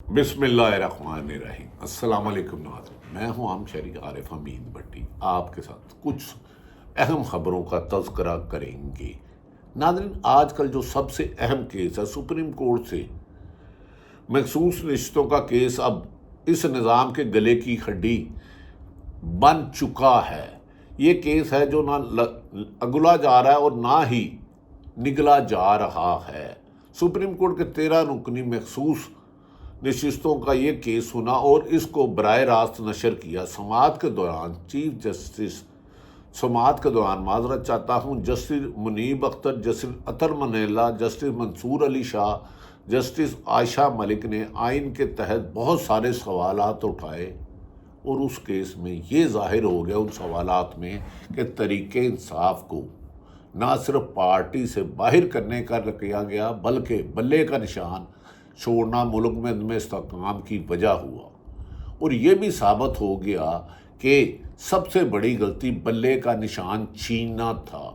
بسم اللہ الرحمن الرحیم۔ السلام علیکم ناظرین، میں ہوں عام شہری عارف حمید بٹی، آپ کے ساتھ کچھ اہم خبروں کا تذکرہ کریں گے۔ ناظرین، آج کل جو سب سے اہم کیس ہے سپریم کورٹ سے مخصوص رشتوں کا کیس، اب اس نظام کے گلے کی ہڈی بن چکا ہے۔ یہ کیس ہے جو نہ اگلا جا رہا ہے اور نہ ہی نگلا جا رہا ہے۔ سپریم کورٹ کے 13 رکنی مخصوص نشستوں کا یہ کیس سنا اور اس کو براہ راست نشر کیا۔ سماعت کے دوران چیف جسٹس معذرت چاہتا ہوں، جسٹس منیب اختر، جسٹس عطر منیلا، جسٹس منصور علی شاہ، جسٹس عائشہ ملک نے آئین کے تحت بہت سارے سوالات اٹھائے اور اس کیس میں یہ ظاہر ہو گیا ان سوالات میں کہ طریق انصاف کو نہ صرف پارٹی سے باہر کرنے کا کیا گیا بلکہ بلے کا نشان چھوڑنا ملک میں عدم استحکام کی وجہ ہوا، اور یہ بھی ثابت ہو گیا کہ سب سے بڑی غلطی بلے کا نشان چھیننا تھا۔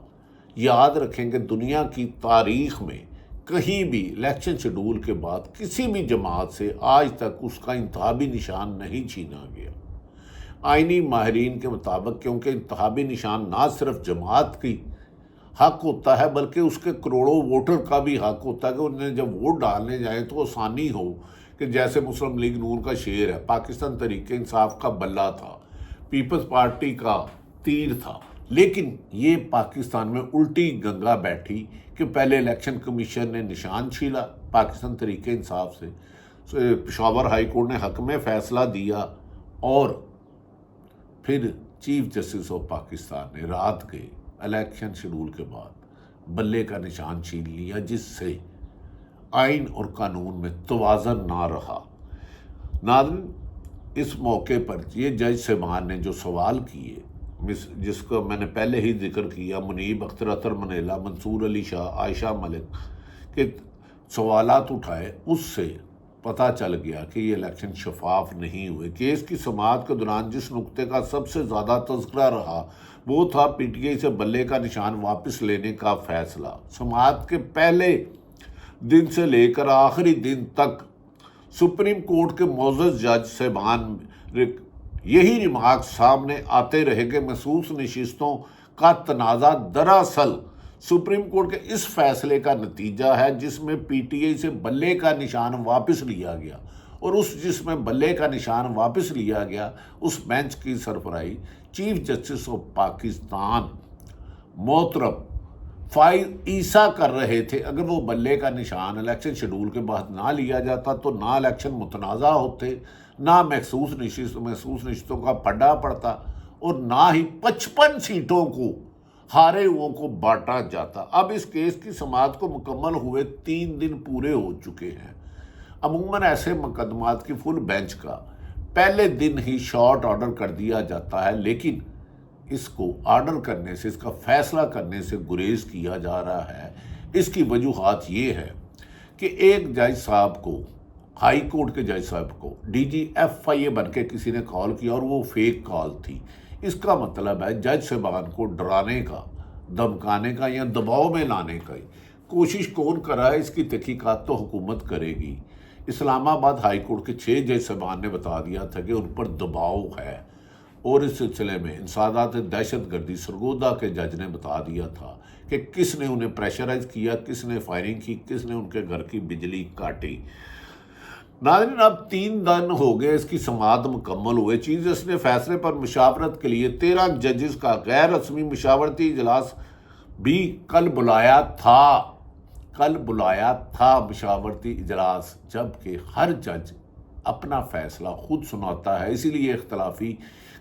یاد رکھیں کہ دنیا کی تاریخ میں کہیں بھی الیکشن شیڈول کے بعد کسی بھی جماعت سے آج تک اس کا انتخابی نشان نہیں چھینا گیا۔ آئینی ماہرین کے مطابق کیونکہ انتخابی نشان نہ صرف جماعت کی حق ہوتا ہے بلکہ اس کے کروڑوں ووٹر کا بھی حق ہوتا ہے کہ انہیں جب ووٹ ڈالنے جائیں تو آسانی ہو، کہ جیسے مسلم لیگ نون کا شعر ہے، پاکستان تحریک انصاف کا بلہ تھا، پیپلز پارٹی کا تیر تھا، لیکن یہ پاکستان میں الٹی گنگا بیٹھی کہ پہلے الیکشن کمیشن نے نشان چھیلا پاکستان تحریک انصاف سے، پشاور ہائی کورٹ نے حق میں فیصلہ دیا، اور پھر چیف جسٹس آف پاکستان نے رات کے الیکشن شیڈول کے بعد بلے کا نشان چھین لیا، جس سے آئین اور قانون میں توازن نہ رہا۔ ناظرین، اس موقع پر یہ جج صاحبان نے جو سوال کیے، جس کو میں نے پہلے ہی ذکر کیا، منیب اختر، عطر منیلا، منصور علی شاہ، عائشہ ملک کے سوالات اٹھائے، اس سے پتہ چل گیا کہ یہ الیکشن شفاف نہیں ہوئے۔ کیس کی سماعت کے دوران جس نقطے کا سب سے زیادہ تذکرہ رہا وہ تھا پی ٹی آئی سے بلے کا نشان واپس لینے کا فیصلہ۔ سماعت کے پہلے دن سے لے کر آخری دن تک سپریم کورٹ کے معزز جج صاحبان یہی ریمارک سامنے آتے رہے کہ مخصوص نشستوں کا تنازع دراصل سپریم کورٹ کے اس فیصلے کا نتیجہ ہے جس میں پی ٹی آئی سے بلے کا نشان واپس لیا گیا، اور جس میں بلے کا نشان واپس لیا گیا اس بینچ کی سربراہی چیف جسٹس آف پاکستان محترم فائز عیسیٰ کر رہے تھے۔ اگر وہ بلے کا نشان الیکشن شیڈول کے بعد نہ لیا جاتا تو نہ الیکشن متنازع ہوتے، نہ محسوس نشستوں کا پھڈا پڑتا، اور نہ ہی 55 سیٹوں کو ہارے ہوئوں کو بانٹا جاتا۔ اب اس کیس کی سماعت کو مکمل ہوئے 3 دن پورے ہو چکے ہیں۔ عموماً ایسے مقدمات کی فل بینچ کا پہلے دن ہی شارٹ آرڈر کر دیا جاتا ہے، لیکن اس کو آرڈر کرنے سے، اس کا فیصلہ کرنے سے گریز کیا جا رہا ہے۔ اس کی وجوہات یہ ہے کہ ایک جج صاحب کو، ہائی کورٹ کے جج صاحب کو ڈی جی ایف آئی اے بن کے کسی نے کال کیا اور وہ فیک کال تھی۔ اس کا مطلب ہے جج صاحبان کو ڈرانے کا، دھمکانے کا یا دباؤ میں لانے کا کوشش کون کر رہا ہے، اس کی تحقیقات تو حکومت کرے گی۔ اسلام آباد ہائی کورٹ کے 6 جج صاحبان نے بتا دیا تھا کہ ان پر دباؤ ہے، اور اس سلسلے میں انسداد دہشت گردی سرگودا کے جج نے بتا دیا تھا کہ کس نے انہیں پریشرائز کیا، کس نے فائرنگ کی، کس نے ان کے گھر کی بجلی کاٹی۔ ناظرین، اب 3 دن ہو گئے اس کی سماعت مکمل ہوئے۔ چیف جسٹس نے فیصلے پر مشاورت کے لیے 13 ججز کا غیر رسمی مشاورتی اجلاس بھی کل بلایا تھا مشاورتی اجلاس، جبکہ ہر جج اپنا فیصلہ خود سناتا ہے، اسی لیے اختلافی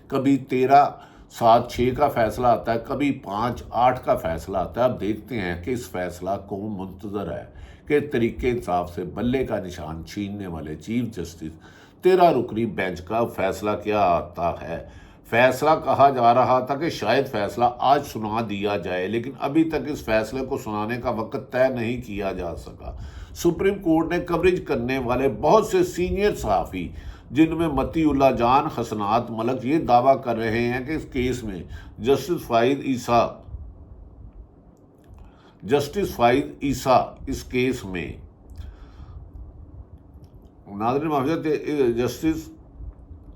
کبھی 13-7-6 کا فیصلہ آتا ہے، کبھی 5-8 کا فیصلہ آتا ہے۔ اب دیکھتے ہیں کہ اس فیصلہ کو منتظر ہے کہ طریق انصاف سے بلے کا نشان چھیننے والے چیف جسٹس 13 رکنی بینچ کا فیصلہ کیا آتا ہے۔ فیصلہ کہا جا رہا تھا کہ شاید فیصلہ آج سنا دیا جائے، لیکن ابھی تک اس فیصلے کو سنانے کا وقت طے نہیں کیا جا سکا۔ سپریم کورٹ نے کوریج کرنے والے بہت سے سینئر صحافی، جن میں متی اللہ جان، حسنات ملک، یہ دعویٰ کر رہے ہیں کہ اس کیس میں جسٹس فائز عیسیٰ اس کیس میں ناظرین معافیت جسٹس،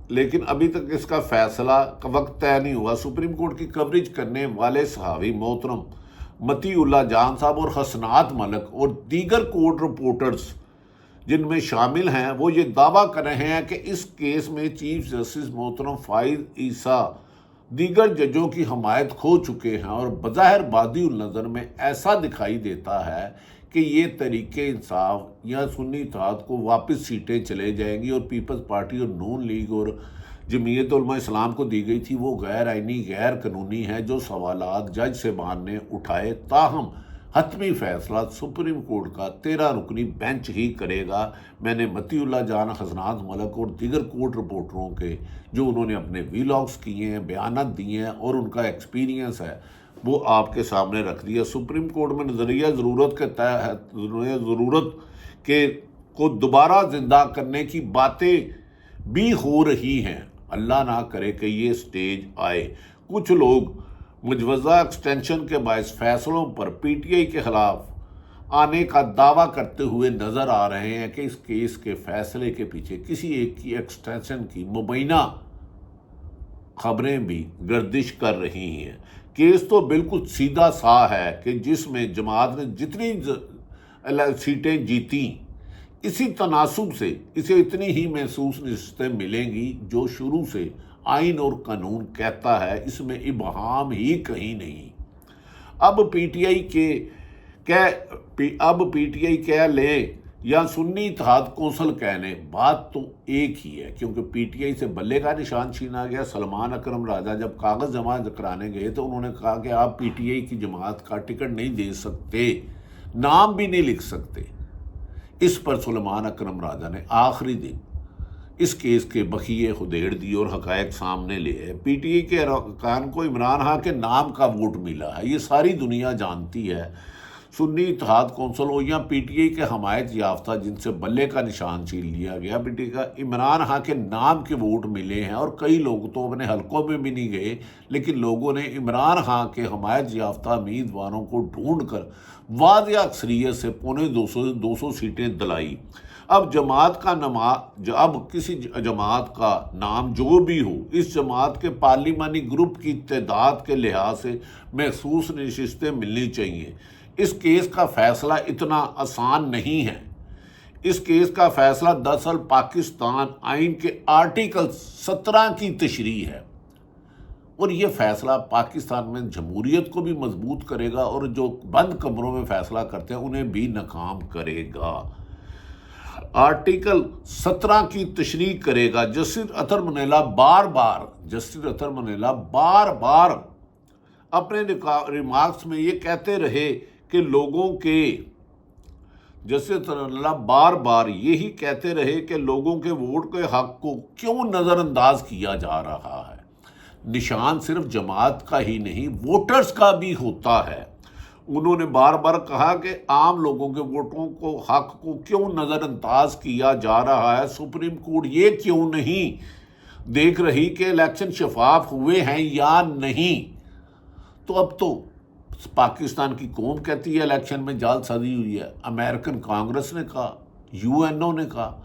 لیکن ابھی تک اس کا فیصلہ کا وقت طے نہیں ہوا۔ سپریم کورٹ کی کوریج کرنے والے صحافی محترم متی اللہ جان صاحب اور حسنات ملک اور دیگر کورٹ رپورٹرز جن میں شامل ہیں، وہ یہ دعویٰ کر رہے ہیں کہ اس کیس میں چیف جسٹس محترم فائز عیسیٰ دیگر ججوں کی حمایت کھو چکے ہیں، اور بظاہر بادی النظر میں ایسا دکھائی دیتا ہے کہ یہ تحریک انصاف یا سنی اتحاد کو واپس سیٹیں چلے جائیں گی، اور پیپلز پارٹی اور نون لیگ اور جمعیت علماء اسلام کو دی گئی تھی وہ غیر آئینی، غیر قانونی ہے، جو سوالات جج صاحبان نے اٹھائے۔ تاہم حتمی فیصلہ سپریم کورٹ کا 13 رکنی بینچ ہی کرے گا۔ میں نے متی اللہ جان، حسنات ملک اور دیگر کورٹ رپورٹروں کے جو انہوں نے اپنے ویلاگز کیے ہیں، بیانات دیے ہیں اور ان کا ایکسپیرینس ہے، وہ آپ کے سامنے رکھ دیا۔ سپریم کورٹ میں نظریہ ضرورت کے تحت ضرورت کے کو دوبارہ زندہ کرنے کی باتیں بھی ہو رہی ہیں۔ اللہ نہ کرے کہ یہ سٹیج آئے۔ کچھ لوگ مجوزہ ایکسٹینشن کے باعث فیصلوں پر پی ٹی آئی کے خلاف آنے کا دعویٰ کرتے ہوئے نظر آ رہے ہیں کہ اس کیس کے فیصلے کے پیچھے کسی ایک کی ایکسٹینشن کی مبینہ خبریں بھی گردش کر رہی ہیں۔ کیس تو بالکل سیدھا سا ہے کہ جس میں جماعت نے جتنی سیٹیں جیتیں، اسی تناسب سے اسے اتنی ہی محسوس نشستیں ملیں گی جو شروع سے آئین اور قانون کہتا ہے۔ اس میں ابہام ہی کہیں نہیں۔ اب پی ٹی آئی کہہ لے یا سنی اتحاد کونسل کہہ لیں، بات تو ایک ہی ہے، کیونکہ پی ٹی آئی سے بلے کا نشان چھینا گیا۔ سلمان اکرم راجہ جب کاغذ جمع کرانے گئے تو انہوں نے کہا کہ آپ پی ٹی آئی کی جماعت کا ٹکٹ نہیں دے سکتے، نام بھی نہیں لکھ سکتے۔ اس پر سلمان اکرم راجہ نے آخری دن اس کیس کے بخیے خدیڑ دی اور حقائق سامنے لے آئے۔ پی ٹی آئی کے ارکان کو عمران خان کے نام کا ووٹ ملا ہے، یہ ساری دنیا جانتی ہے۔ سنی اتحاد کونسل ہو یا پی ٹی آئی کے حمایت یافتہ جن سے بلے کا نشان چھین لیا گیا، پی ٹی آئی کا عمران خان کے نام کے ووٹ ملے ہیں، اور کئی لوگ تو اپنے حلقوں میں بھی نہیں گئے، لیکن لوگوں نے عمران خان کے حمایت یافتہ امیدواروں کو ڈھونڈ کر واضح اکثریت سے 250 سیٹیں دلائی۔ اب کسی جماعت کا نام جو بھی ہو، اس جماعت کے پارلیمانی گروپ کی تعداد کے لحاظ سے محسوس نشستیں ملنی چاہیے۔ اس کیس کا فیصلہ اتنا آسان نہیں ہے۔ اس کیس کا فیصلہ دراصل پاکستان آئین کے آرٹیکل 17 کی تشریح ہے، اور یہ فیصلہ پاکستان میں جمہوریت کو بھی مضبوط کرے گا، اور جو بند کمروں میں فیصلہ کرتے ہیں انہیں بھی ناکام کرے گا۔ آرٹیکل 17 کی تشریح کرے گا۔ جسٹس اطہر منیلا بار بار اپنے ریمارکس میں یہ کہتے رہے کہ لوگوں کے یہی کہتے رہے کہ لوگوں کے ووٹ کے حق کو کیوں نظر انداز کیا جا رہا ہے۔ نشان صرف جماعت کا ہی نہیں، ووٹرز کا بھی ہوتا ہے۔ انہوں نے بار بار کہا کہ عام لوگوں کے ووٹوں کو حق کو کیوں نظر انداز کیا جا رہا ہے۔ سپریم کورٹ یہ کیوں نہیں دیکھ رہی کہ الیکشن شفاف ہوئے ہیں یا نہیں؟ تو اب تو پاکستان کی قوم کہتی ہے الیکشن میں جعل سازی ہوئی ہے، امریکن کانگریس نے کہا، یو این او نے کہا،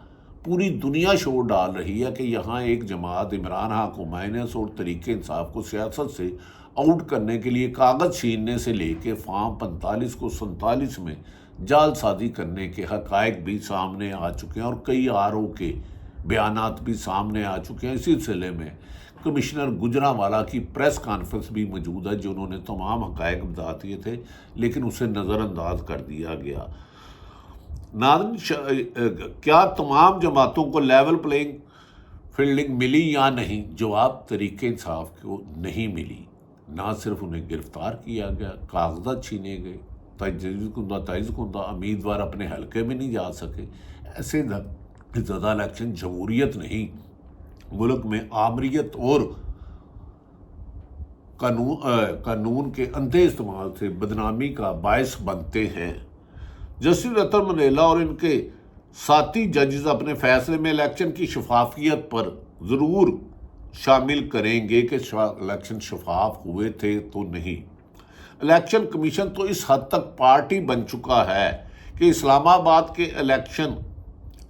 پوری دنیا شور ڈال رہی ہے کہ یہاں ایک جماعت عمران خان کو مائنس اور تحریک انصاف کو سیاست سے آؤٹ کرنے کے لیے کاغذ چھیننے سے لے کے فارم 45 کو 47 میں جعل سازی کرنے کے حقائق بھی سامنے آ چکے ہیں، اور کئی آر او کے بیانات بھی سامنے آ چکے ہیں۔ اسی سلسلے میں کمشنر گجرانوالہ کی پریس کانفرنس بھی موجود ہے، جنہوں نے تمام حقائق بتا دیے تھے، لیکن اسے نظر انداز کر دیا گیا۔ ناظرین، کیا تمام جماعتوں کو لیول پلینگ فیلڈنگ ملی یا نہیں؟ جواب تحریک انصاف کو نہیں ملی۔ نہ صرف انہیں گرفتار کیا گیا، کاغذات چھینے گئے، تجویز کندہ امیدوار اپنے حلقے میں نہیں جا سکے۔ ایسے زیادہ الیکشن جمہوریت نہیں، ملک میں آمریت اور قانون کے اندھے استعمال سے بدنامی کا باعث بنتے ہیں۔ جسٹس اطہر منیلا اور ان کے ساتھی ججز اپنے فیصلے میں الیکشن کی شفافیت پر ضرور شامل کریں گے کہ الیکشن شفاف ہوئے تھے تو نہیں۔ الیکشن کمیشن تو اس حد تک پارٹی بن چکا ہے کہ اسلام آباد کے الیکشن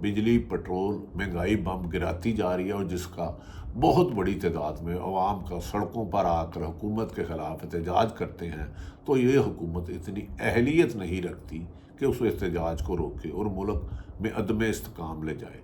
بجلی پٹرول مہنگائی بم گراتی جا رہی ہے، اور جس کا بہت بڑی تعداد میں عوام کا سڑکوں پر آ کر حکومت کے خلاف احتجاج کرتے ہیں، تو یہ حکومت اتنی اہلیت نہیں رکھتی کہ اس احتجاج کو روکے اور ملک میں عدم استحکام لے جائے۔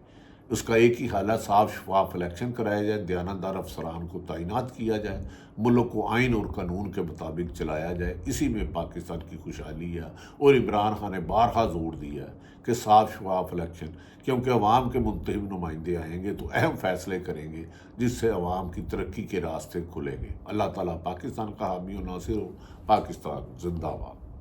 اس کا ایک ہی حل ہے، صاف شفاف الیکشن کرائے جائے، دیانتدار افسران کو تعینات کیا جائے، ملک کو آئین اور قانون کے مطابق چلایا جائے۔ اسی میں پاکستان کی خوشحالی ہے، اور عمران خان نے بارہا زور دیا ہے کہ صاف شفاف الیکشن، کیونکہ عوام کے منتخب نمائندے آئیں گے تو اہم فیصلے کریں گے جس سے عوام کی ترقی کے راستے کھلیں گے۔ اللہ تعالیٰ پاکستان کا حامی و ناصر ہو۔ پاکستان زندہ باد۔